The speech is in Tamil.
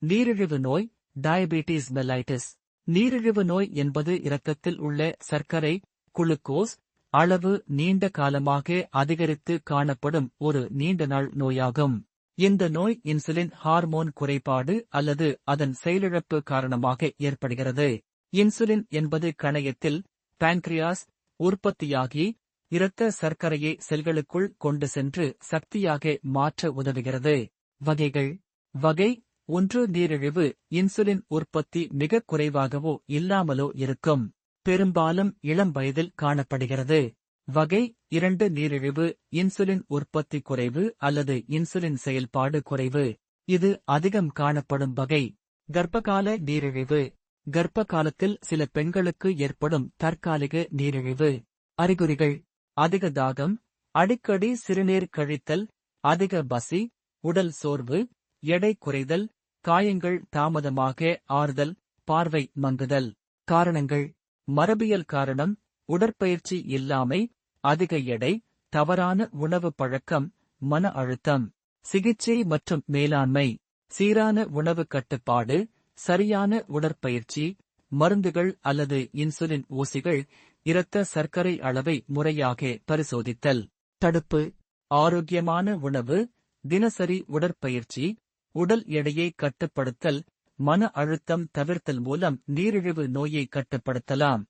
நீரிழிவு நோய், டயபெட்டிஸ் மெல்லைட்டிஸ். நீரிழிவு நோய் என்பது இரத்தத்தில் உள்ள சர்க்கரை, குளுக்கோஸ் அளவு நீண்ட காலமாக அதிகரித்து காணப்படும் ஒரு நீண்டநாள் நோயாகும். இந்த நோய் இன்சுலின் ஹார்மோன் குறைபாடு அல்லது அதன் செயலிழப்பு காரணமாக ஏற்படுகிறது. இன்சுலின் என்பது கணையத்தில் பான்கிரியாஸ் உற்பத்தியாகி இரத்த சர்க்கரையை செல்களுக்குள் கொண்டு சென்று சக்தியாக மாற்ற உதவுகிறது. வகைகள். வகை 1 நீரிழிவு இன்சுலின் உற்பத்தி மிகக் குறைவாகவோ இல்லாமலோ இருக்கும். பெரும்பாலும் இளம் வயதில் காணப்படுகிறது. வகை 2 நீரிழிவு இன்சுலின் உற்பத்தி குறைவு அல்லது இன்சுலின் செயல்பாடு குறைவு. இது அதிகம் காணப்படும் வகை. கர்ப்பகால நீரிழிவு. கர்ப்ப காலத்தில் சில பெண்களுக்கு ஏற்படும் தற்காலிக நீரிழிவு. அறிகுறிகள். அதிக தாகம், அடிக்கடி சிறுநீர் கழித்தல், அதிக பசி, உடல் சோர்வு, எடை குறைதல், காயங்கள் தாமதமாக ஆறுதல், பார்வை மங்குதல். காரணங்கள். மரபியல் காரணம், உடற்பயிற்சி இல்லாமை, அதிக எடை, தவறான உணவு பழக்கம், மன அழுத்தம். சிகிச்சை மற்றும் மேலாண்மை. சீரான உணவு கட்டுப்பாடு, சரியான உடற்பயிற்சி, மருந்துகள் அல்லது இன்சுலின் ஊசிகள், இரத்த சர்க்கரை அளவை முறையாக பரிசோதித்தல். தடுப்பு. ஆரோக்கியமான உணவு, தினசரி உடற்பயிற்சி, உடல் எடையை கட்டுப்படுத்தல், மன அழுத்தம் தவிர்த்தல் மூலம் நீரிழிவு நோயை கட்டுப்படுத்தலாம்.